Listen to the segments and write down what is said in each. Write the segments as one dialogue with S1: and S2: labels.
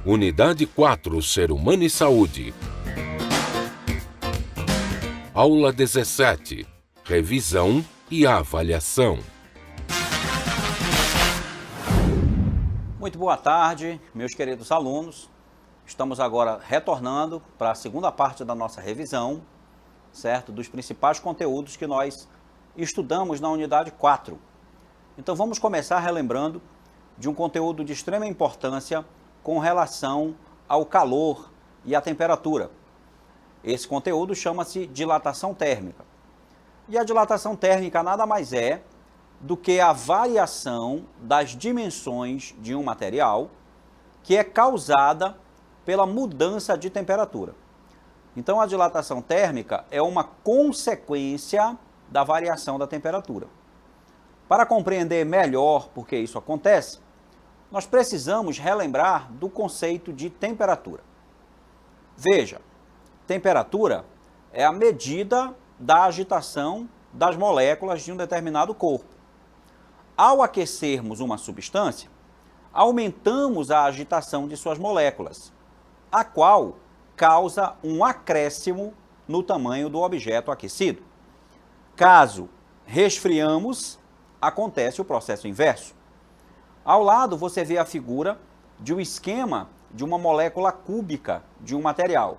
S1: Unidade 4, Ser Humano e Saúde. Aula 17. Revisão e avaliação.
S2: Muito boa tarde, meus queridos alunos. Estamos agora retornando para a segunda parte da nossa revisão, certo? Dos principais conteúdos que nós estudamos na unidade 4. Então vamos começar relembrando de um conteúdo de extrema importância com relação ao calor e à temperatura. Esse conteúdo chama-se dilatação térmica. E a dilatação térmica nada mais é do que a variação das dimensões de um material que é causada pela mudança de temperatura. Então a dilatação térmica é uma consequência da variação da temperatura. Para compreender melhor por que isso acontece, nós precisamos relembrar do conceito de temperatura. Veja, temperatura é a medida da agitação das moléculas de um determinado corpo. Ao aquecermos uma substância, aumentamos a agitação de suas moléculas, a qual causa um acréscimo no tamanho do objeto aquecido. Caso resfriamos, acontece o processo inverso. Ao lado você vê a figura de um esquema de uma molécula cúbica de um material,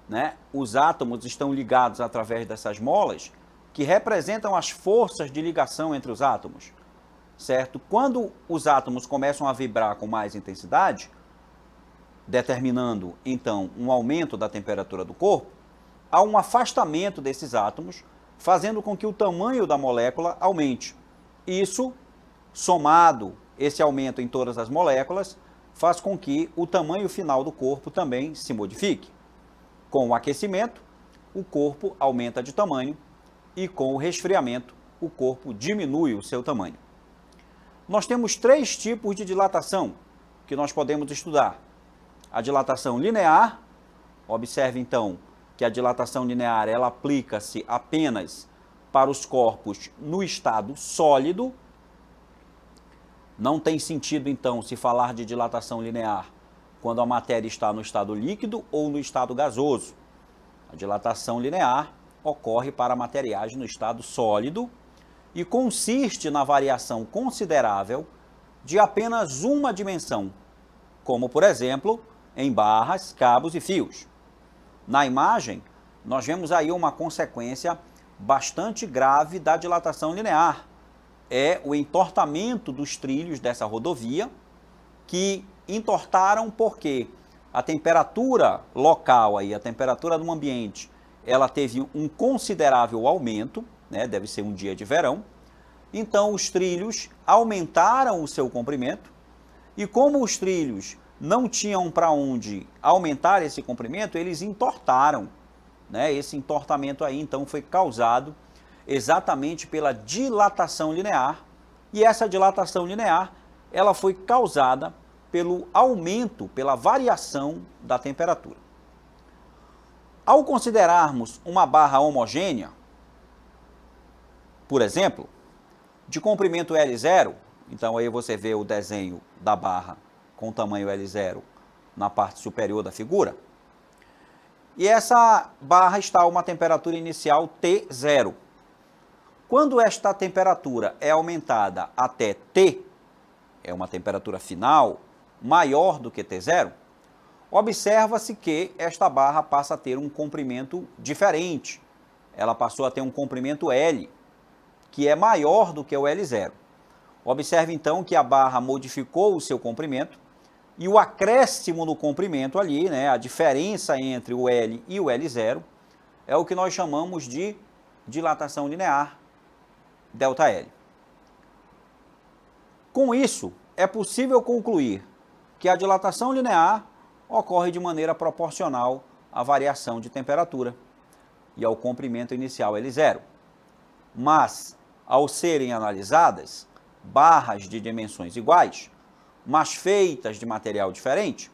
S2: né? Os átomos estão ligados através dessas molas que representam as forças de ligação entre os átomos, certo? Quando os átomos começam a vibrar com mais intensidade, determinando então um aumento da temperatura do corpo, há um afastamento desses átomos, fazendo com que o tamanho da molécula aumente. Isso, somado esse aumento em todas as moléculas, faz com que o tamanho final do corpo também se modifique. Com o aquecimento, o corpo aumenta de tamanho e com o resfriamento, o corpo diminui o seu tamanho. Nós temos três tipos de dilatação que nós podemos estudar. A dilatação linear, observe então que a dilatação linear ela aplica-se apenas para os corpos no estado sólido. Não tem sentido, então, se falar de dilatação linear quando a matéria está no estado líquido ou no estado gasoso. A dilatação linear ocorre para materiais no estado sólido e consiste na variação considerável de apenas uma dimensão, como, por exemplo, em barras, cabos e fios. Na imagem, nós vemos aí uma consequência bastante grave da dilatação linear. É o entortamento dos trilhos dessa rodovia, que entortaram porque a temperatura local, aí, a temperatura do ambiente, ela teve um considerável aumento, né, deve ser um dia de verão, então os trilhos aumentaram o seu comprimento, e como os trilhos não tinham para onde aumentar esse comprimento, eles entortaram, né? Esse entortamento aí, então, foi causado exatamente pela dilatação linear, e essa dilatação linear ela foi causada pelo aumento, pela variação da temperatura. Ao considerarmos uma barra homogênea, por exemplo, de comprimento L0, então aí você vê o desenho da barra com o tamanho L0 na parte superior da figura, e essa barra está a uma temperatura inicial T0. Quando esta temperatura é aumentada até T, é uma temperatura final maior do que T0, observa-se que esta barra passa a ter um comprimento diferente. Ela passou a ter um comprimento L, que é maior do que o L0. Observe então que a barra modificou o seu comprimento e o acréscimo no comprimento ali, né, a diferença entre o L e o L0, é o que nós chamamos de dilatação linear, ΔL. Com isso, é possível concluir que a dilatação linear ocorre de maneira proporcional à variação de temperatura e ao comprimento inicial L0. Mas, ao serem analisadas barras de dimensões iguais, mas feitas de material diferente,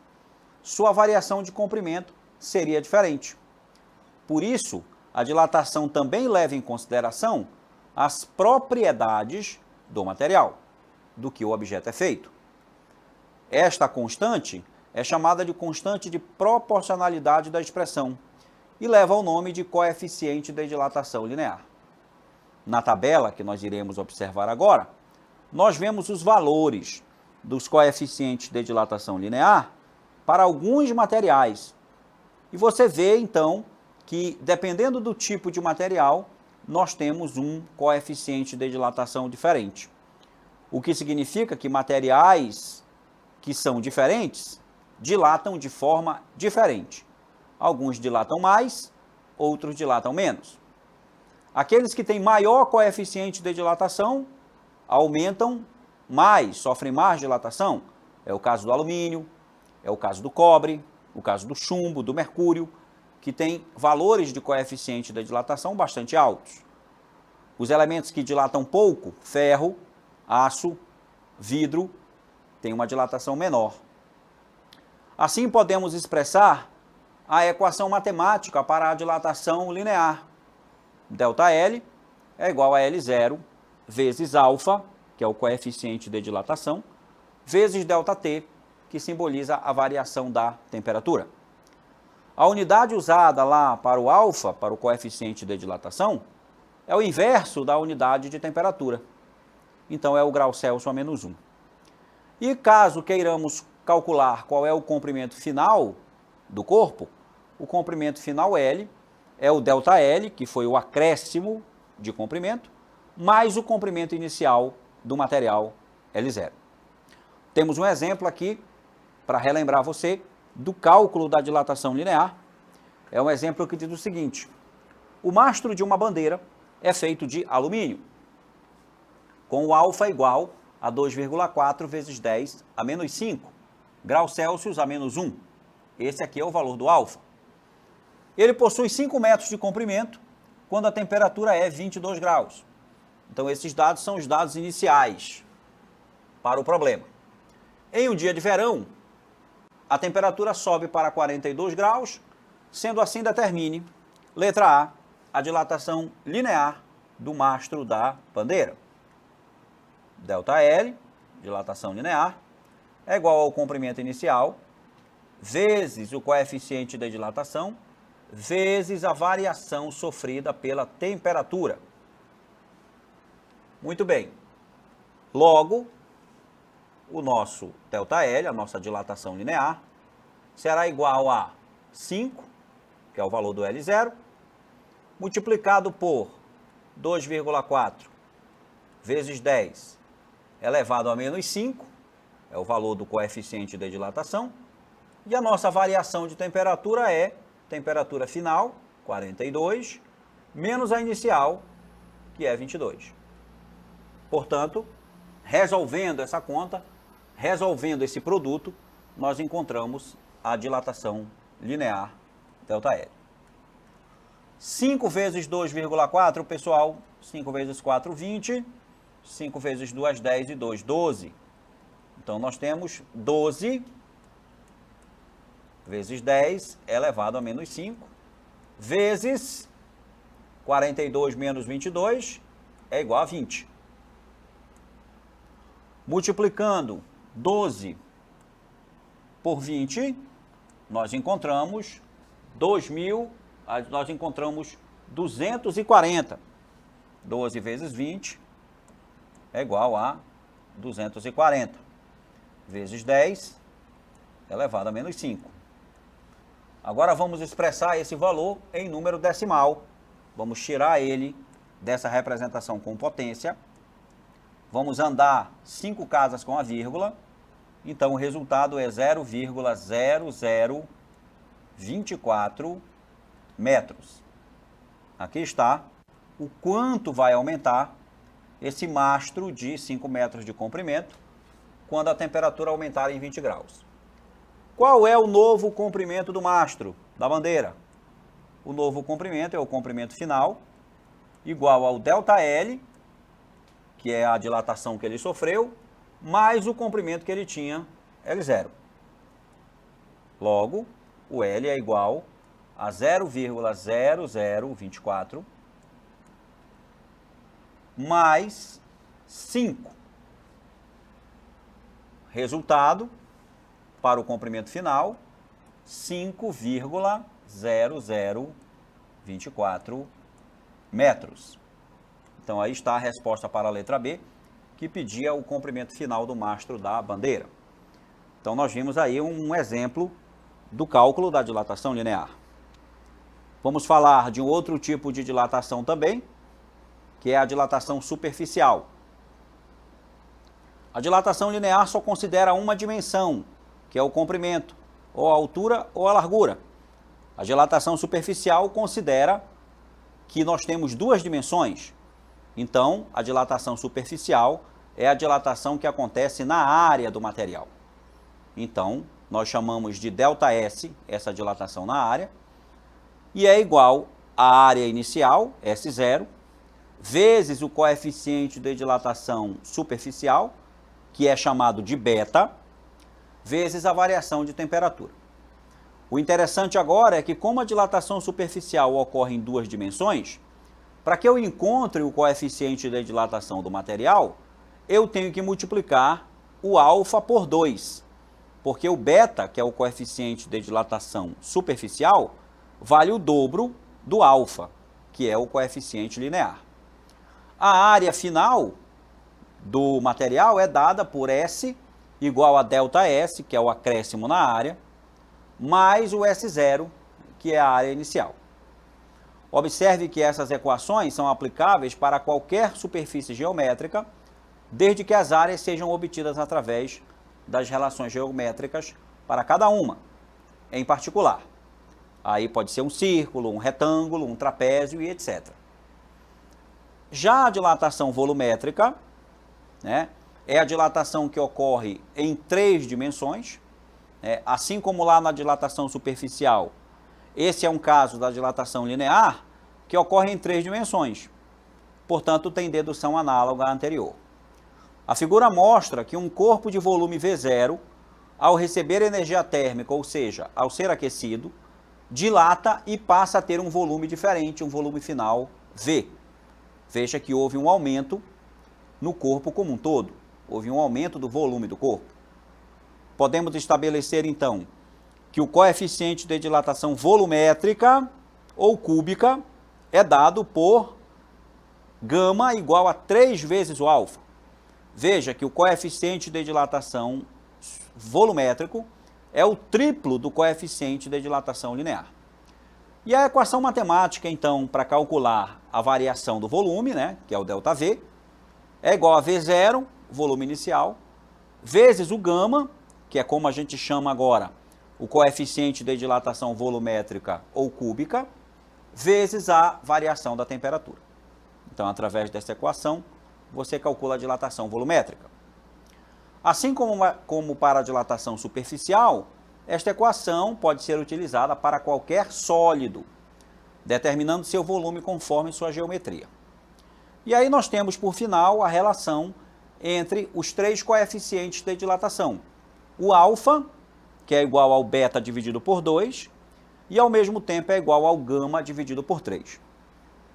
S2: sua variação de comprimento seria diferente. Por isso, a dilatação também leva em consideração as propriedades do material, do que o objeto é feito. Esta constante é chamada de constante de proporcionalidade da expressão e leva o nome de coeficiente de dilatação linear. Na tabela que nós iremos observar agora, nós vemos os valores dos coeficientes de dilatação linear para alguns materiais. E você vê, então, que dependendo do tipo de material, nós temos um coeficiente de dilatação diferente. O que significa que materiais que são diferentes dilatam de forma diferente. Alguns dilatam mais, outros dilatam menos. Aqueles que têm maior coeficiente de dilatação aumentam mais, sofrem mais dilatação. É o caso do alumínio, é o caso do cobre, o caso do chumbo, do mercúrio, que tem valores de coeficiente de dilatação bastante altos. Os elementos que dilatam pouco, ferro, aço, vidro, têm uma dilatação menor. Assim, podemos expressar a equação matemática para a dilatação linear. ΔL é igual a L0 vezes alfa, que é o coeficiente de dilatação, vezes ΔT, que simboliza a variação da temperatura. A unidade usada lá para o alfa, para o coeficiente de dilatação, é o inverso da unidade de temperatura. Então, é o grau Celsius a menos 1. E caso queiramos calcular qual é o comprimento final do corpo, o comprimento final L é o ΔL, que foi o acréscimo de comprimento, mais o comprimento inicial do material L0. Temos um exemplo aqui, para relembrar você, do cálculo da dilatação linear. É um exemplo que diz o seguinte: o mastro de uma bandeira é feito de alumínio, com o alfa igual a 2,4 vezes 10 a menos 5, graus Celsius a menos 1. Esse aqui é o valor do alfa. Ele possui 5 metros de comprimento, quando a temperatura é 22 graus. Então, esses dados são os dados iniciais para o problema. Em um dia de verão, a temperatura sobe para 42 graus, sendo assim, determine, letra A dilatação linear do mastro da bandeira. ΔL, dilatação linear, é igual ao comprimento inicial, vezes o coeficiente de dilatação, vezes a variação sofrida pela temperatura. Muito bem. Logo, o nosso ΔL, a nossa dilatação linear, será igual a 5, que é o valor do L0, multiplicado por 2,4 vezes 10 elevado a menos 5, é o valor do coeficiente de dilatação, e a nossa variação de temperatura é temperatura final, 42, menos a inicial, que é 22. Portanto, resolvendo essa conta, resolvendo esse produto, nós encontramos a dilatação linear ΔL. 5 vezes 2,4, pessoal, 5 vezes 4, 20, 5 vezes 2, 10 e 2, 12. Então, nós temos 12 vezes 10 elevado a menos 5, vezes 42 menos 22 é igual a 20. Multiplicando 12 por 20, nós encontramos 240. 12 vezes 20 é igual a 240. Vezes 10 elevado a menos 5. Agora vamos expressar esse valor em número decimal. Vamos tirar ele dessa representação com potência. Vamos andar 5 casas com a vírgula. Então, o resultado é 0,0024 metros. Aqui está o quanto vai aumentar esse mastro de 5 metros de comprimento quando a temperatura aumentar em 20 graus. Qual é o novo comprimento do mastro da bandeira? O novo comprimento é o comprimento final, igual ao ΔL, que é a dilatação que ele sofreu, mais o comprimento que ele tinha, L0. Logo, o L é igual a 0,0024 mais 5. Resultado, para o comprimento final, 5,0024 metros. Então aí está a resposta para a letra B, que pedia o comprimento final do mastro da bandeira. Então nós vimos aí um exemplo do cálculo da dilatação linear. Vamos falar de um outro tipo de dilatação também, que é a dilatação superficial. A dilatação linear só considera uma dimensão, que é o comprimento, ou a altura ou a largura. A dilatação superficial considera que nós temos duas dimensões. Então, a dilatação superficial é a dilatação que acontece na área do material. Então, nós chamamos de ΔS, essa dilatação na área, e é igual à área inicial, S0, vezes o coeficiente de dilatação superficial, que é chamado de beta, vezes a variação de temperatura. O interessante agora é que, como a dilatação superficial ocorre em duas dimensões, para que eu encontre o coeficiente de dilatação do material, eu tenho que multiplicar o alfa por 2, porque o beta, que é o coeficiente de dilatação superficial, vale o dobro do alfa, que é o coeficiente linear. A área final do material é dada por S igual a ΔS, que é o acréscimo na área, mais o S0, que é a área inicial. Observe que essas equações são aplicáveis para qualquer superfície geométrica, desde que as áreas sejam obtidas através das relações geométricas para cada uma, em particular. Aí pode ser um círculo, um retângulo, um trapézio e etc. Já a dilatação volumétrica, né, é a dilatação que ocorre em 3 dimensões, assim como lá na dilatação superficial. Esse é um caso da dilatação linear que ocorre em 3 dimensões, portanto tem dedução análoga à anterior. A figura mostra que um corpo de volume V0, ao receber energia térmica, ou seja, ao ser aquecido, dilata e passa a ter um volume diferente, um volume final V. Veja que houve um aumento no corpo como um todo, houve um aumento do volume do corpo. Podemos estabelecer, então, que o coeficiente de dilatação volumétrica ou cúbica é dado por gama igual a 3 vezes o alfa. Veja que o coeficiente de dilatação volumétrico é o triplo do coeficiente de dilatação linear. E a equação matemática, então, para calcular a variação do volume, né, que é o ΔV, é igual a V0, volume inicial, vezes o gama, que é como a gente chama agora o coeficiente de dilatação volumétrica ou cúbica, vezes a variação da temperatura. Então, através dessa equação, você calcula a dilatação volumétrica. Assim como para a dilatação superficial, esta equação pode ser utilizada para qualquer sólido, determinando seu volume conforme sua geometria. E aí nós temos, por final, a relação entre os 3 coeficientes de dilatação. O alfa, que é igual ao beta dividido por 2, e ao mesmo tempo é igual ao gama dividido por 3.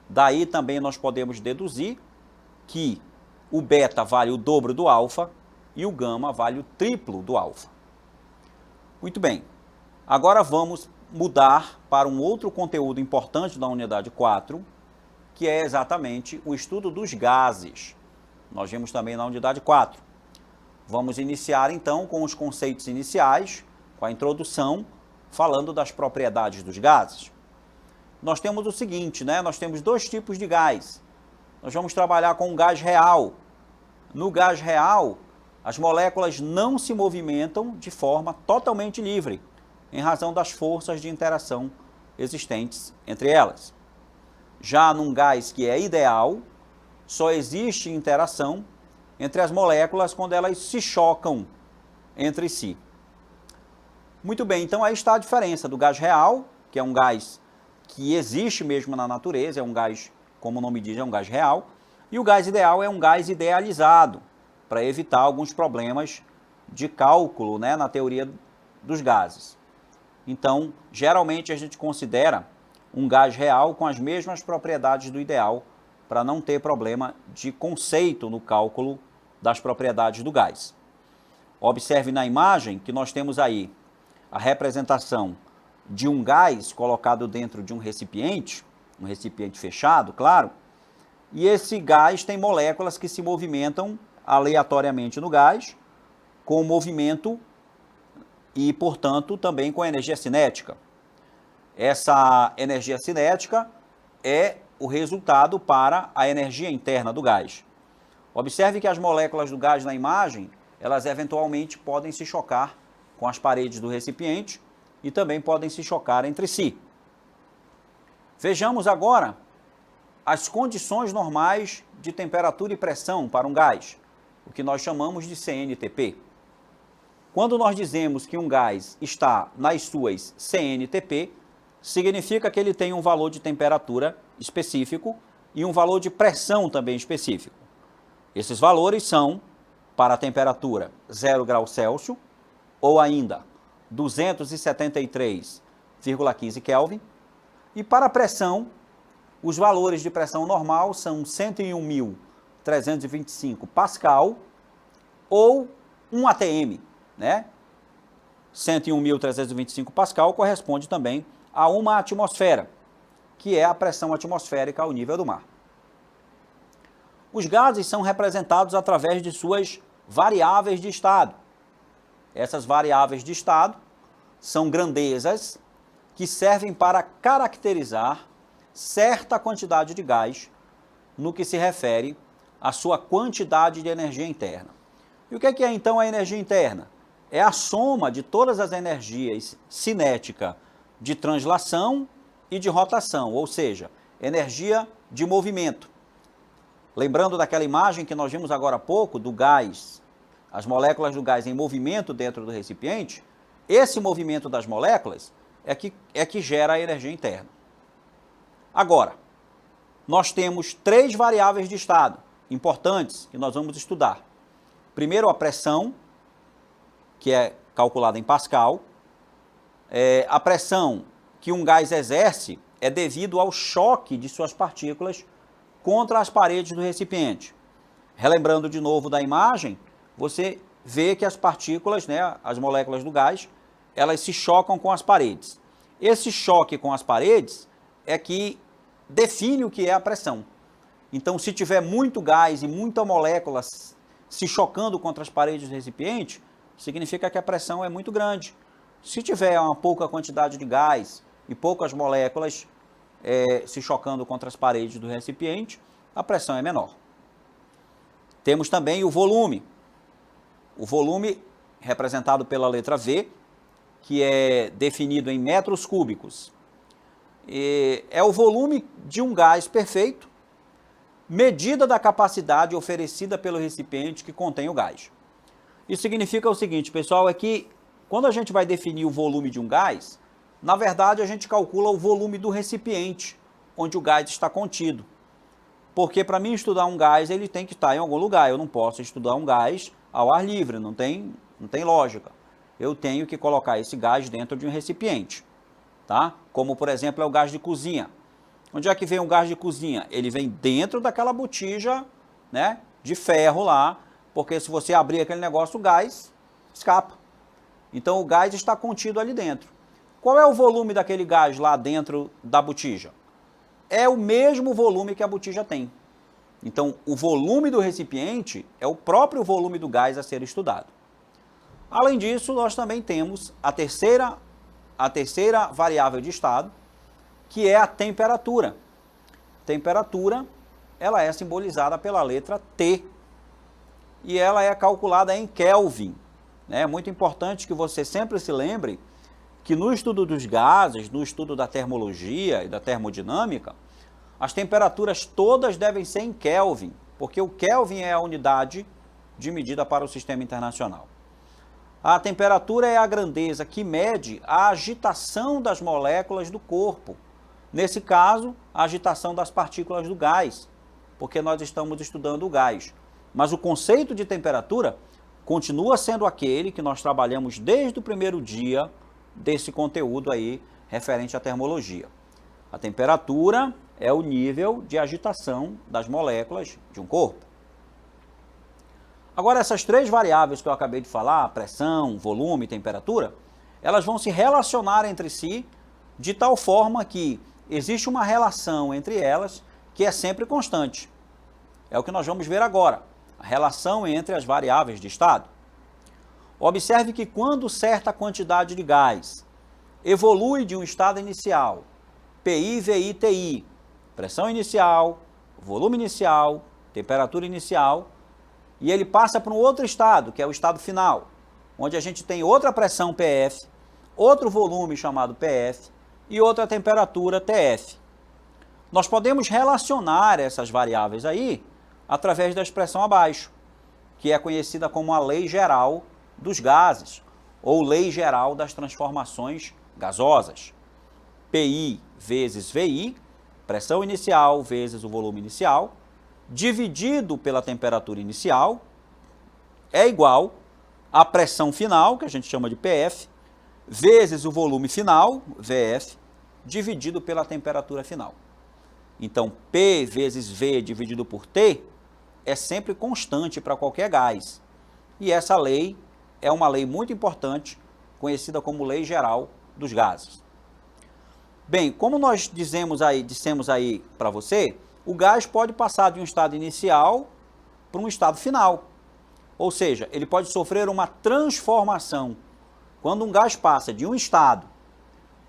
S2: Daí também nós podemos deduzir que o beta vale o dobro do alfa e o gama vale o triplo do alfa. Muito bem, agora vamos mudar para um outro conteúdo importante da unidade 4, que é exatamente o estudo dos gases. Nós vimos também na unidade 4. Vamos iniciar então com os conceitos iniciais, com a introdução, falando das propriedades dos gases. Nós temos o seguinte, né? Nós temos 2 tipos de gás. Nós vamos trabalhar com o gás real. No gás real, as moléculas não se movimentam de forma totalmente livre, em razão das forças de interação existentes entre elas. Já num gás que é ideal, só existe interação entre as moléculas quando elas se chocam entre si. Muito bem, então aí está a diferença do gás real, que é um gás que existe mesmo na natureza, é um gás, como o nome diz, é um gás real, e o gás ideal é um gás idealizado, para evitar alguns problemas de cálculo, né, na teoria dos gases. Então, geralmente a gente considera um gás real com as mesmas propriedades do ideal, para não ter problema de conceito no cálculo das propriedades do gás. Observe na imagem que nós temos aí a representação de um gás colocado dentro de um recipiente fechado, claro, e esse gás tem moléculas que se movimentam aleatoriamente no gás, com movimento e, portanto, também com energia cinética. Essa energia cinética é o resultado para a energia interna do gás. Observe que as moléculas do gás na imagem, elas eventualmente podem se chocar com as paredes do recipiente e também podem se chocar entre si. Vejamos agora as condições normais de temperatura e pressão para um gás, o que nós chamamos de CNTP. Quando nós dizemos que um gás está nas suas CNTP, significa que ele tem um valor de temperatura específico e um valor de pressão também específico. Esses valores são para a temperatura 0 graus Celsius ou ainda 273,15 Kelvin, e para a pressão, os valores de pressão normal são 101.325 Pascal ou 1 atm, né? 101.325 Pascal corresponde também a uma atmosfera, que é a pressão atmosférica ao nível do mar. Os gases são representados através de suas variáveis de estado. Essas variáveis de estado são grandezas que servem para caracterizar certa quantidade de gás no que se refere à sua quantidade de energia interna. E o que é então a energia interna? É a soma de todas as energias cinética de translação e de rotação, ou seja, energia de movimento. Lembrando daquela imagem que nós vimos agora há pouco, do gás, as moléculas do gás em movimento dentro do recipiente, esse movimento das moléculas é que gera a energia interna. Agora, nós temos 3 variáveis de estado importantes que nós vamos estudar. Primeiro, a pressão, que é calculada em Pascal. A pressão que um gás exerce é devido ao choque de suas partículas contra as paredes do recipiente. Relembrando de novo da imagem, você vê que as partículas, né, as moléculas do gás, elas se chocam com as paredes. Esse choque com as paredes é que define o que é a pressão. Então, se tiver muito gás e muita molécula se chocando contra as paredes do recipiente, significa que a pressão é muito grande. Se tiver uma pouca quantidade de gás e poucas moléculas se chocando contra as paredes do recipiente, a pressão é menor. Temos também o volume. O volume representado pela letra V, que é definido em metros cúbicos. É o volume de um gás perfeito, medida da capacidade oferecida pelo recipiente que contém o gás. Isso significa o seguinte, pessoal, é que quando a gente vai definir o volume de um gás, na verdade a gente calcula o volume do recipiente onde o gás está contido. Porque para mim estudar um gás, ele tem que estar em algum lugar. Eu não posso estudar um gás ao ar livre, não tem lógica. Eu tenho que colocar esse gás dentro de um recipiente, tá? Como, por exemplo, é o gás de cozinha. Onde é que vem o gás de cozinha? Ele vem dentro daquela botija, né, de ferro lá, porque se você abrir aquele negócio, o gás escapa. Então, o gás está contido ali dentro. Qual é o volume daquele gás lá dentro da botija? É o mesmo volume que a botija tem. Então, o volume do recipiente é o próprio volume do gás a ser estudado. Além disso, nós também temos a terceira variável de estado, que é a temperatura. Temperatura, ela é simbolizada pela letra T. E ela é calculada em Kelvin. É muito importante que você sempre se lembre que no estudo dos gases, no estudo da termologia e da termodinâmica, as temperaturas todas devem ser em Kelvin, porque o Kelvin é a unidade de medida para o sistema internacional. A temperatura é a grandeza que mede a agitação das moléculas do corpo. Nesse caso, a agitação das partículas do gás, porque nós estamos estudando o gás. Mas o conceito de temperatura continua sendo aquele que nós trabalhamos desde o primeiro dia desse conteúdo aí referente à termologia. A temperatura é o nível de agitação das moléculas de um corpo. Agora, essas três variáveis que eu acabei de falar, pressão, volume e temperatura, elas vão se relacionar entre si de tal forma que existe uma relação entre elas que é sempre constante. É o que nós vamos ver agora, a relação entre as variáveis de estado. Observe que quando certa quantidade de gás evolui de um estado inicial, PI, VI, TI, pressão inicial, volume inicial, temperatura inicial, e ele passa para um outro estado, que é o estado final, onde a gente tem outra pressão PF, outro volume chamado PF e outra temperatura TF. Nós podemos relacionar essas variáveis aí através da expressão abaixo, que é conhecida como a lei geral dos gases, ou lei geral das transformações gasosas. PI vezes VI, pressão inicial vezes o volume inicial, dividido pela temperatura inicial, é igual à pressão final, que a gente chama de PF, vezes o volume final, VF, dividido pela temperatura final. Então, P vezes V dividido por T é sempre constante para qualquer gás. E essa lei é uma lei muito importante, conhecida como lei geral dos gases. Bem, como nós dissemos aí para você, o gás pode passar de um estado inicial para um estado final. Ou seja, ele pode sofrer uma transformação. Quando um gás passa de um estado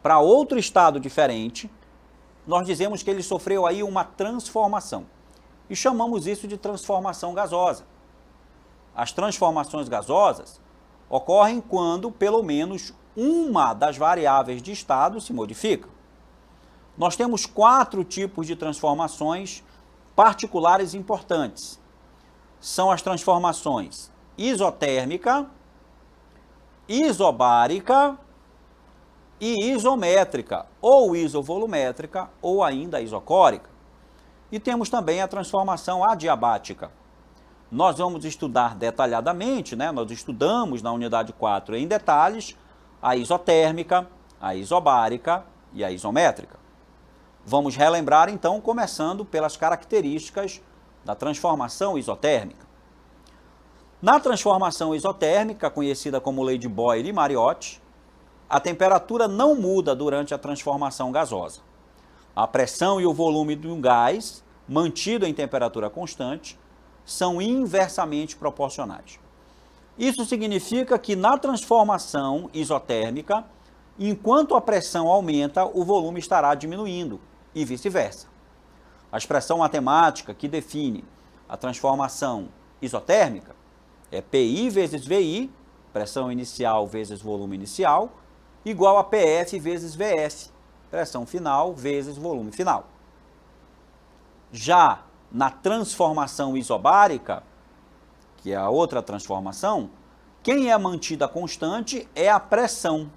S2: para outro estado diferente, nós dizemos que ele sofreu aí uma transformação. E chamamos isso de transformação gasosa. As transformações gasosas ocorrem quando pelo menos uma das variáveis de estado se modifica. Nós temos 4 tipos de transformações particulares importantes. São as transformações isotérmica, isobárica e isométrica, ou isovolumétrica, ou ainda isocórica. E temos também a transformação adiabática. Nós vamos estudar detalhadamente, nós estudamos na unidade 4 em detalhes, a isotérmica, a isobárica e a isométrica. Vamos relembrar então, começando pelas características da transformação isotérmica. Na transformação isotérmica, conhecida como lei de Boyle e Mariotti, a temperatura não muda durante a transformação gasosa. A pressão e o volume de um gás, mantido em temperatura constante, são inversamente proporcionais. Isso significa que na transformação isotérmica, enquanto a pressão aumenta, o volume estará diminuindo e vice-versa. A expressão matemática que define a transformação isotérmica é PI vezes VI, pressão inicial vezes volume inicial, igual a PF vezes VF, pressão final vezes volume final. Já na transformação isobárica, que é a outra transformação, quem é mantida constante é a pressão.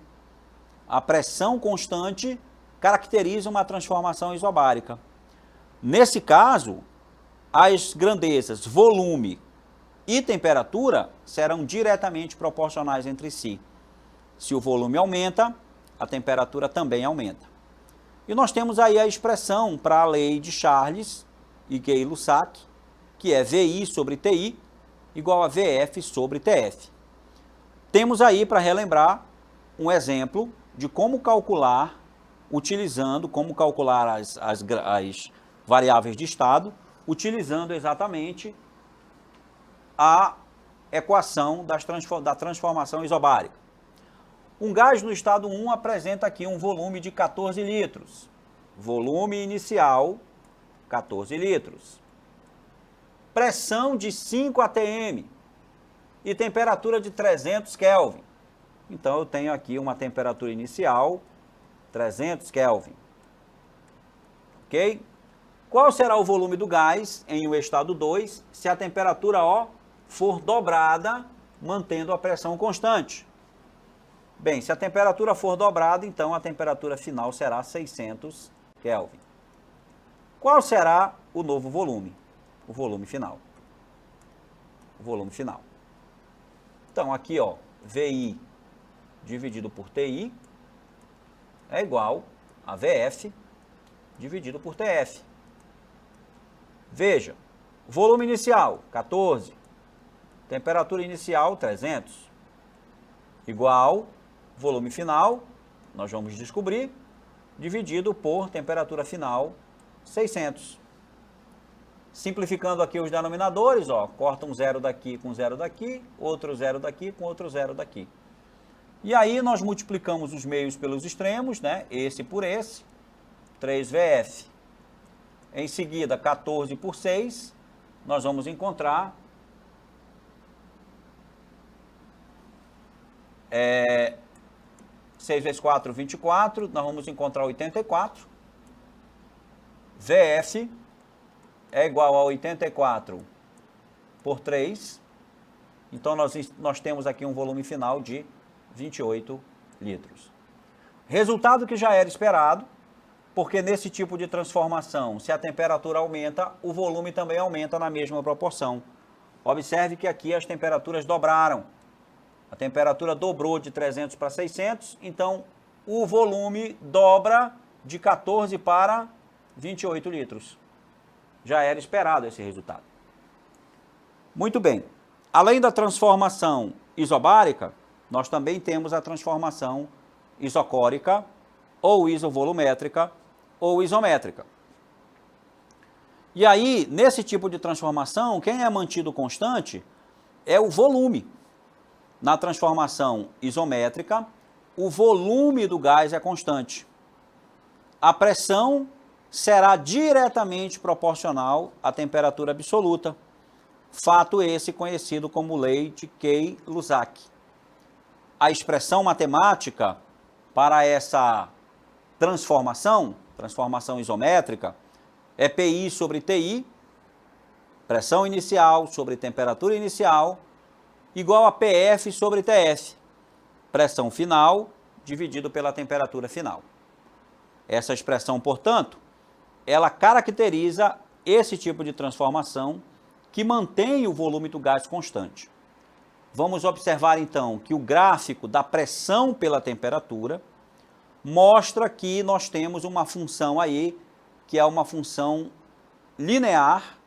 S2: A pressão constante caracteriza uma transformação isobárica. Nesse caso, as grandezas volume e temperatura serão diretamente proporcionais entre si. Se o volume aumenta, a temperatura também aumenta. E nós temos aí a expressão para a lei de Charles e Gay-Lussac, que é VI sobre TI igual a VF sobre TF. Temos aí, para relembrar, um exemplo de como calcular as variáveis de estado, utilizando exatamente a equação da transformação isobárica. Um gás no estado 1 apresenta aqui um volume de 14 litros. Volume inicial, 14 litros. Pressão de 5 atm e temperatura de 300 Kelvin. Então, eu tenho aqui uma temperatura inicial, 300 Kelvin. Ok? Qual será o volume do gás em o estado 2 se a temperatura for dobrada, mantendo a pressão constante? Bem, se a temperatura for dobrada, então a temperatura final será 600 Kelvin. Qual será o novo volume? O volume final. O volume final. Então, aqui, VI dividido por TI é igual a VF dividido por TF. Veja, volume inicial, 14. temperatura inicial 300, igual volume final, nós vamos descobrir, dividido por temperatura final 600. Simplificando aqui os denominadores, ó, corta um zero daqui com zero daqui, outro zero daqui com outro zero daqui. E aí nós multiplicamos os meios pelos extremos, né? Esse por esse, 3VF. Em seguida, 14 por 6, nós vamos encontrar 6 vezes 4, 24, nós vamos encontrar 84. VF é igual a 84 por 3. Então, nós temos aqui um volume final de 28 litros. Resultado que já era esperado, porque nesse tipo de transformação, se a temperatura aumenta, o volume também aumenta na mesma proporção. Observe que aqui as temperaturas dobraram. A temperatura dobrou de 300 para 600, então o volume dobra de 14 para 28 litros. Já era esperado esse resultado. Muito bem. Além da transformação isobárica, nós também temos a transformação isocórica, ou isovolumétrica, ou isométrica. E aí, nesse tipo de transformação, quem é mantido constante é o volume. Na transformação isométrica, o volume do gás é constante. A pressão será diretamente proporcional à temperatura absoluta. Fato esse conhecido como lei de Kay-Lussac. A expressão matemática para essa transformação isométrica, é PI sobre TI, pressão inicial sobre temperatura inicial, igual a PF sobre TF, pressão final dividido pela temperatura final. Essa expressão, portanto, ela caracteriza esse tipo de transformação que mantém o volume do gás constante. Vamos observar então que o gráfico da pressão pela temperatura mostra que nós temos uma função aí, que é uma função linear,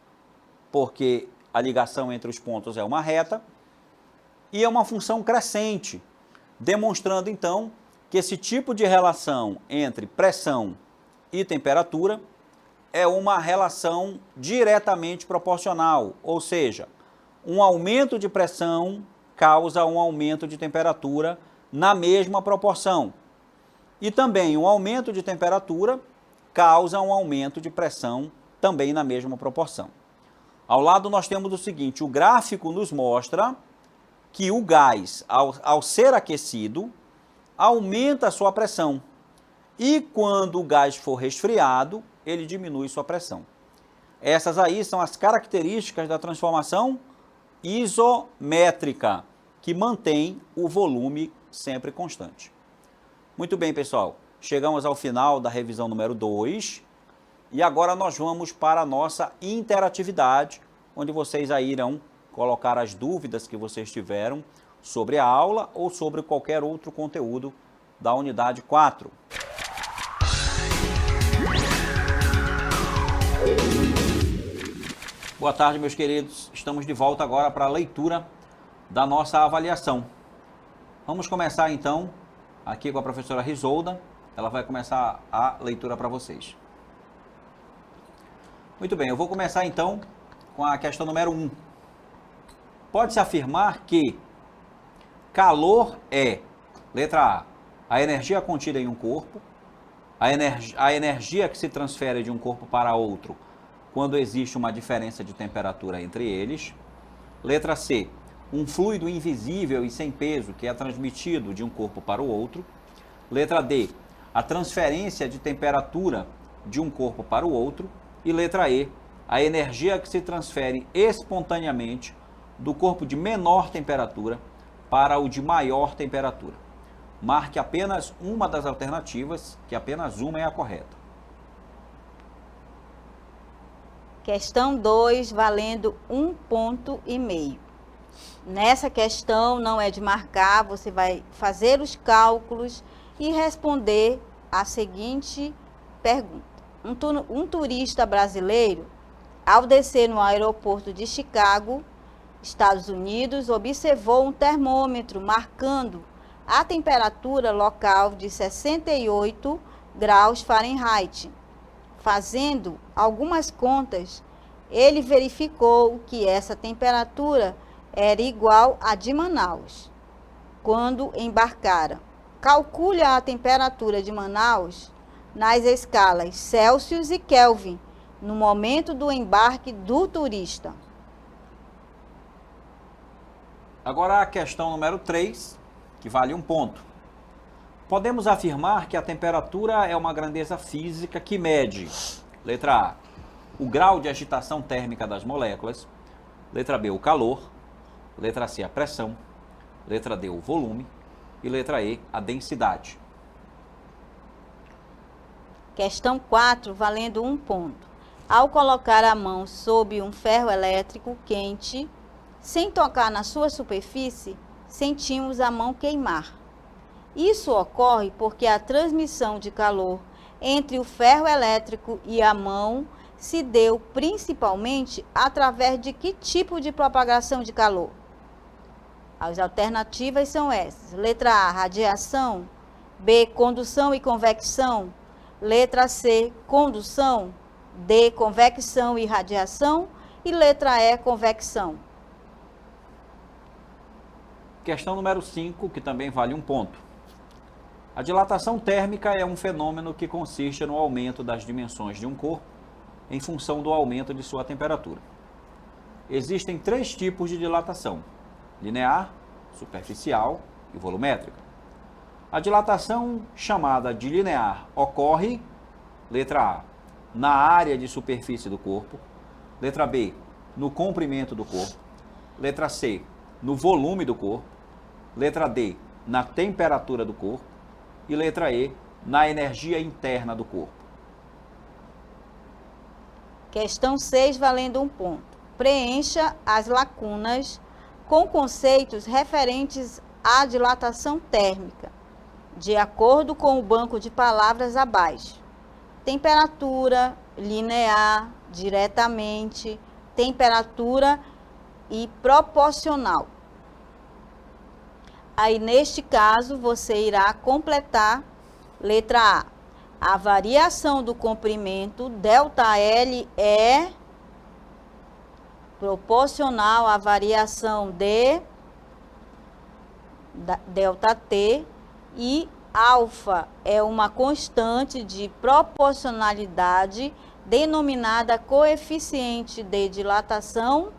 S2: porque a ligação entre os pontos é uma reta, e é uma função crescente, demonstrando então que esse tipo de relação entre pressão e temperatura é uma relação diretamente proporcional, ou seja, um aumento de pressão causa um aumento de temperatura na mesma proporção. E também um aumento de temperatura causa um aumento de pressão também na mesma proporção. Ao lado nós temos o seguinte, o gráfico nos mostra que o gás, ao ser aquecido, aumenta a sua pressão. E quando o gás for resfriado, ele diminui sua pressão. Essas aí são as características da transformação isométrica, que mantém o volume sempre constante. Muito bem, pessoal. Chegamos ao final da revisão número 2 e agora nós vamos para a nossa interatividade, onde vocês aí irão colocar as dúvidas que vocês tiveram sobre a aula ou sobre qualquer outro conteúdo da unidade 4. Boa tarde, meus queridos. Estamos de volta agora para a leitura da nossa avaliação. Vamos começar então aqui com a professora Risolda. Ela vai começar a leitura para vocês. Muito bem, eu vou começar então com a questão número 1. Pode-se afirmar que calor é, letra A, a energia contida em um corpo, a energia que se transfere de um corpo para outro quando existe uma diferença de temperatura entre eles. Letra C, um fluido invisível e sem peso que é transmitido de um corpo para o outro. Letra D, a transferência de temperatura de um corpo para o outro. E letra E, a energia que se transfere espontaneamente do corpo de menor temperatura para o de maior temperatura. Marque apenas uma das alternativas, que apenas uma é a correta.
S3: Questão 2, valendo 1,5 ponto. Nessa questão não é de marcar, você vai fazer os cálculos e responder a seguinte pergunta. Um turista brasileiro, ao descer no aeroporto de Chicago, Estados Unidos, observou um termômetro marcando a temperatura local de 68 graus Fahrenheit. Fazendo algumas contas, ele verificou que essa temperatura era igual à de Manaus, quando embarcara. Calcule a temperatura de Manaus nas escalas Celsius e Kelvin, no momento do embarque do turista.
S2: Agora a questão número 3, que vale 1 ponto. Podemos afirmar que a temperatura é uma grandeza física que mede, letra A, o grau de agitação térmica das moléculas, letra B, o calor, letra C, a pressão, letra D, o volume e letra E, a densidade.
S3: Questão 4, valendo 1 ponto. Ao colocar a mão sob um ferro elétrico quente, sem tocar na sua superfície, sentimos a mão queimar. Isso ocorre porque a transmissão de calor entre o ferro elétrico e a mão se deu principalmente através de que tipo de propagação de calor? As alternativas são essas. Letra A, radiação. B, condução e convecção. Letra C, condução. D, convecção e radiação. E letra E, convecção.
S2: Questão número 5, que também vale 1 ponto. A dilatação térmica é um fenômeno que consiste no aumento das dimensões de um corpo em função do aumento de sua temperatura. Existem 3 tipos de dilatação: linear, superficial e volumétrica. A dilatação chamada de linear ocorre, letra A, na área de superfície do corpo, letra B, no comprimento do corpo, letra C, no volume do corpo, letra D, na temperatura do corpo e letra E, na energia interna do corpo.
S3: Questão 6, valendo 1 ponto. Preencha as lacunas com conceitos referentes à dilatação térmica, de acordo com o banco de palavras abaixo. Temperatura, linear, diretamente, temperatura e proporcional. Aí, neste caso, você irá completar letra A. A variação do comprimento ΔL é proporcional à variação de ΔT e alfa é uma constante de proporcionalidade denominada coeficiente de dilatação.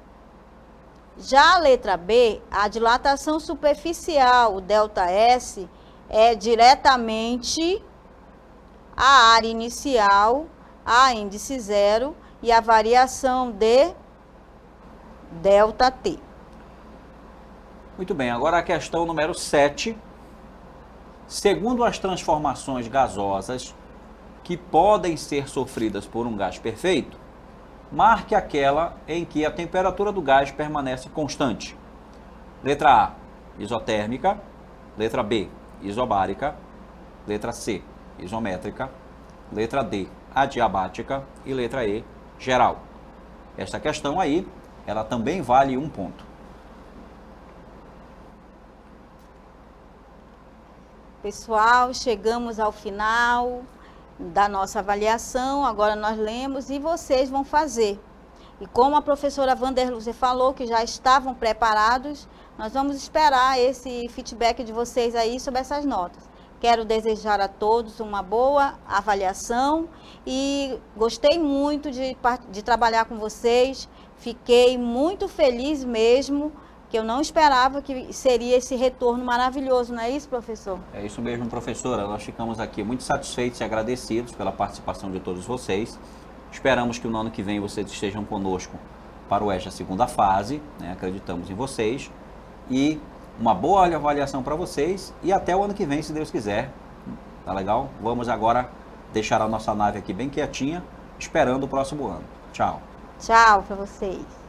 S3: Já a letra B, a dilatação superficial, o ΔS, é diretamente a área inicial, a índice zero e a variação de ΔT.
S2: Muito bem, agora a questão número 7. Segundo as transformações gasosas que podem ser sofridas por um gás perfeito, marque aquela em que a temperatura do gás permanece constante. Letra A, isotérmica. Letra B, isobárica. Letra C, isométrica. Letra D, adiabática. E letra E, geral. Esta questão aí, ela também vale 1 ponto.
S3: Pessoal, chegamos ao final da nossa avaliação, agora nós lemos e vocês vão fazer. E como a professora Vanderlúcia falou que já estavam preparados, nós vamos esperar esse feedback de vocês aí sobre essas notas. Quero desejar a todos uma boa avaliação e gostei muito de trabalhar com vocês, fiquei muito feliz mesmo, que eu não esperava que seria esse retorno maravilhoso, não é isso, professor?
S2: É isso mesmo, professora. Nós ficamos aqui muito satisfeitos e agradecidos pela participação de todos vocês. Esperamos que no ano que vem vocês estejam conosco para o EJA segunda fase, né? Acreditamos em vocês. E uma boa avaliação para vocês e até o ano que vem, se Deus quiser. Tá legal? Vamos agora deixar a nossa nave aqui bem quietinha, esperando o próximo ano. Tchau.
S3: Tchau para vocês.